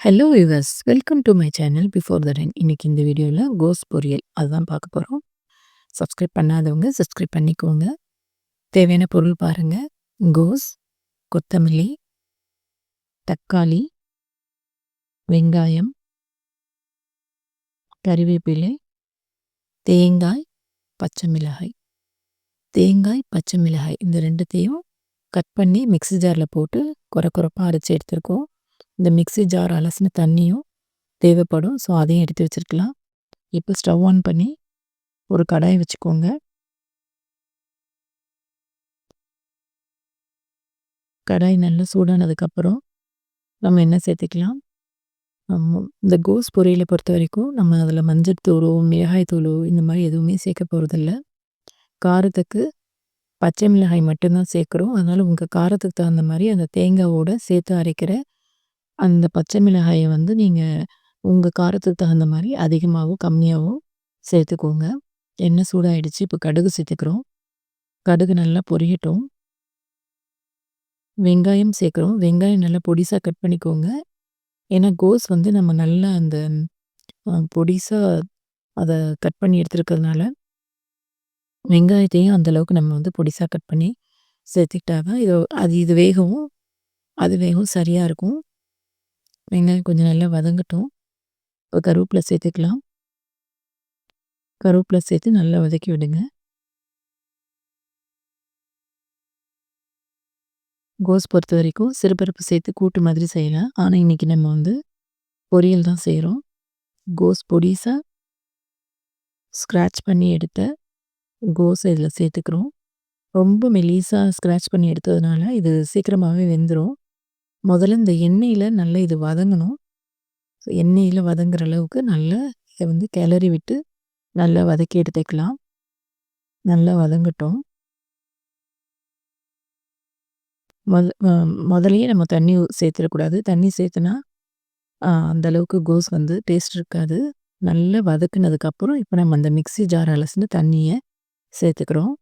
Hello viewers, welcome to my channel before the rain. இன்னைக்கு இந்த வீடியோவில் கோஸ் பொரியல் அதுதான் பார்க்க போகிறோம். சப்ஸ்கிரைப் பண்ணாதவங்க சப்ஸ்கிரைப் பண்ணிக்கோங்க. தேவையான பொருள் பாருங்க. கோஸ், கொத்தமல்லி, தக்காளி, வெங்காயம், கறிவேப்பிலை, தேங்காய், பச்சை மிளகாய். தேங்காய், பச்சை மிளகாய் இந்த ரெண்டுத்தையும் கட் பண்ணி மிக்ஸி ஜாரில் போட்டு கொரப்பாக அரைச்சி எடுத்துருக்கோம். இந்த மிக்ஸி ஜார் அலசின தண்ணியும் தேவைப்படும். ஸோ அதையும் எடுத்து வச்சுருக்கலாம். இப்போ ஸ்டவ் ஆன் பண்ணி ஒரு கடாய் வச்சுக்கோங்க. கடாய் நல்லா சூடானதுக்கப்புறம் நம்ம எண்ணெய் சேர்த்துக்கலாம். இந்த கோஸ் பொரியலை பொறுத்த வரைக்கும் நம்ம அதில் மஞ்சள் தூளோ மிளகாய் தூளோ இந்த மாதிரி எதுவுமே சேர்க்க போகிறதில்ல. காரத்துக்கு பச்சை மிளகாய் மட்டும்தான் சேர்க்குறோம். அதனால் உங்கள் காரத்துக்கு தகுந்த மாதிரி அந்த தேங்காவோட சேர்த்து அரைக்கிற அந்த பச்சை மிளகாயை நீங்கள் உங்கள் காரத்துக்கு தகுந்த மாதிரி அதிகமாகவோ கம்மியாகவோ சேர்த்துக்கோங்க. எண்ணெய் சூடாயிடுச்சு. இப்போ கடுகு சேர்த்துக்கிறோம். கடுகு நல்லா பொரியட்டும். வெங்காயம் சேர்க்குறோம். வெங்காயம் நல்லா பொடிசாக கட் பண்ணிக்கோங்க. ஏன்னா கோஸ் நம்ம நல்லா அந்த பொடிசாக அதை கட் பண்ணி எடுத்துருக்கிறதுனால வெங்காயத்தையும் அந்தளவுக்கு நம்ம பொடிசாக கட் பண்ணி சேர்த்துக்கிட்டா தான் இது வேகவும் அது வேகவும் சரியாக இருக்கும். வெங்காயம் கொஞ்சம் நல்லா வதங்கட்டும். இப்போ கருவேப்பிலை சேர்த்துக்கலாம். கருவேப்பிலை சேர்த்து நல்லா வதக்கி விடுங்க. கோஸ் பொறுத்த வரைக்கும் சிறுபருப்பு சேர்த்து கூட்டு மாதிரி செய்யலாம். ஆனால் இன்றைக்கி நம்ம பொரியல் தான் செய்கிறோம். கோஸ் பொடிசாக ஸ்க்ராட்ச் பண்ணி எடுத்த கோஸை இதில் சேர்த்துக்கிறோம். ரொம்ப மெலிசாக ஸ்க்ராட்ச் பண்ணி எடுத்ததுனால இது சீக்கிரமாகவே வெந்துடும். முதல்ல இந்த எண்ணெயில் நல்லா இது வதங்கணும். எண்ணெயில் வதங்குற அளவுக்கு நல்லா இதை கிளறி விட்டு நல்லா வதக்கி எடுத்துக்கலாம். நல்லா வதங்கட்டும். முதலையே நம்ம தண்ணி சேர்த்துடக்கூடாது. தண்ணி சேர்த்துனா அந்தளவுக்கு கோஸ் டேஸ்ட் இருக்காது. நல்லா வதக்குனதுக்கப்புறம் இப்போ நம்ம அந்த மிக்ஸி ஜார் அலசின தண்ணியை சேர்த்துக்கிறோம்.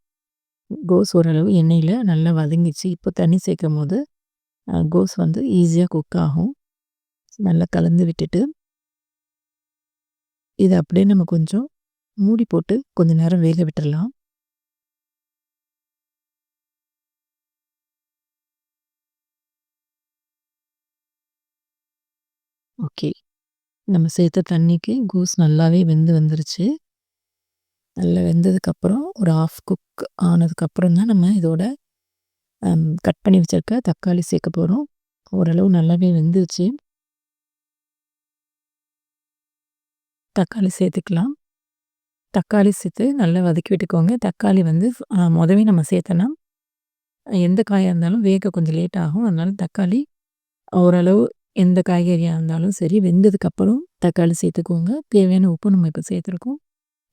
கோஸ் ஓரளவு எண்ணெயில் நல்லா வதங்கிச்சு. இப்போ தண்ணி சேர்க்கும் போது கோஸ் ஈஸியாக குக் ஆகும். நல்லா கலந்து விட்டுட்டு இதை அப்படியே நம்ம கொஞ்சம் மூடி போட்டு கொஞ்சம் நேரம் வேக விட்டுடலாம். ஓகே, நம்ம சேர்த்த தண்ணிக்கு கோஸ் நல்லாவே வெந்து வந்துருச்சு. நல்லா வெந்ததுக்கப்புறம் ஒரு ஆஃப் குக் ஆனதுக்கப்புறம் தான் நம்ம இதோட கட் பண்ணி வச்சுருக்க தக்காளி சேர்க்க போகிறோம். ஓரளவு நல்லாவே வெந்துருச்சு. தக்காளி சேர்த்துக்கலாம். தக்காளி சேர்த்து நல்லா வதக்கி விட்டுக்கோங்க. தக்காளி முதவே நம்ம சேர்த்தோன்னா எந்த காயாக இருந்தாலும் வேக கொஞ்சம் லேட் ஆகும். அதனால தக்காளி ஓரளவு எந்த காய்கறியாக இருந்தாலும் சரி வெந்ததுக்கப்புறம் தக்காளி சேர்த்துக்கோங்க. தேவையான உப்பு நம்ம இப்போ சேர்த்துருக்கோம்.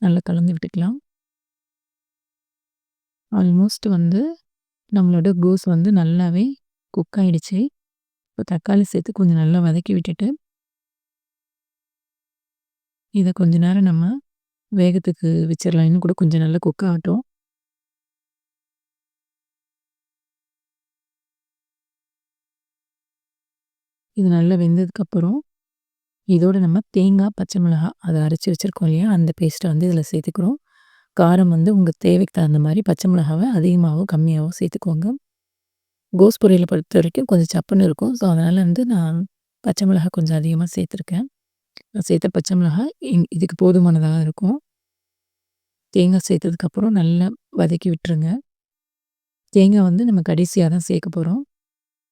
நல்லா கலந்து விட்டுக்கலாம். ஆல்மோஸ்ட் நம்மளோட கோஸ் நல்லாவே குக் ஆகிடுச்சு. இப்போ தக்காளி சேர்த்து கொஞ்சம் நல்லா வதக்கி விட்டுட்டு இதை கொஞ்ச நேரம் நம்ம வேகத்துக்கு வச்சிடலாம். இன்னும் கூட கொஞ்சம் நல்லா குக் ஆகட்டும். இது நல்லா வெந்ததுக்கப்புறம் இதோட நம்ம தேங்காய், பச்சை மிளகாய் அதை அரைச்சி வச்சுருக்கோம் இல்லையா, அந்த பேஸ்ட்டை இதில் சேர்த்துக்கிறோம். காரம் உங்கள் தேவைக்கு தகுந்த மாதிரி பச்சை மிளகாவை அதிகமாகவோ கம்மியாகவோ சேர்த்துக்கோங்க. கோஸ் பொரியலை பொறுத்த வரைக்கும் கொஞ்சம் சப்புன்னு இருக்கும். ஸோ அதனால் நான் பச்சை மிளகாய் கொஞ்சம் அதிகமாக சேர்த்துருக்கேன். சேர்த்த பச்சை மிளகாய் இதுக்கு போதுமானதாக இருக்கும். தேங்காய் சேர்த்ததுக்கப்புறம் நல்லா வதக்கி விட்டுருங்க. தேங்காய் நம்ம கடைசியாக தான் சேர்க்க போகிறோம்.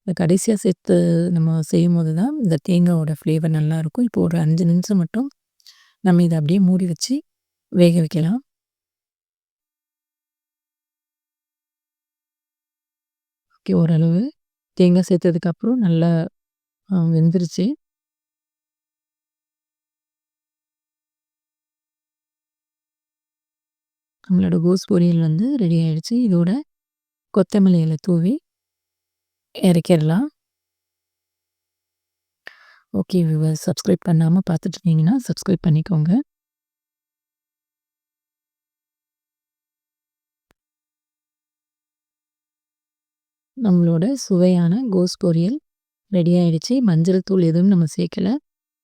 இந்த கடைசியாக சேர்த்து நம்ம செய்யும்போது தான் இந்த தேங்காயோட ஃப்ளேவர் நல்லாயிருக்கும். இப்போ ஒரு 5 நிமிஷம் மட்டும் நம்ம இதை அப்படியே மூடி வச்சு வேக வைக்கலாம். ஓகே, ஓரளவு தேங்காய் சேர்த்ததுக்கப்புறம் நல்லா வெந்துருச்சு. நம்மளோட கோஸ் பொரியல் ரெடி ஆகிடுச்சு. இதோட கொத்தமல்லி இலை தூவி இறக்கிடலாம். ஓகே வியூவர்ஸ், சப்ஸ்கிரைப் பண்ணாமல் பார்த்துட்டு இருந்தீங்கன்னா சப்ஸ்கிரைப் பண்ணிக்கோங்க. நம்மளோட சுவையான கோஸ் பொரியல் ரெடி ஆகிடுச்சு. மஞ்சள் தூள் எதுவும் நம்ம சேர்க்கலை.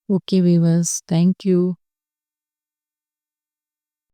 Okay viewers. Thank you.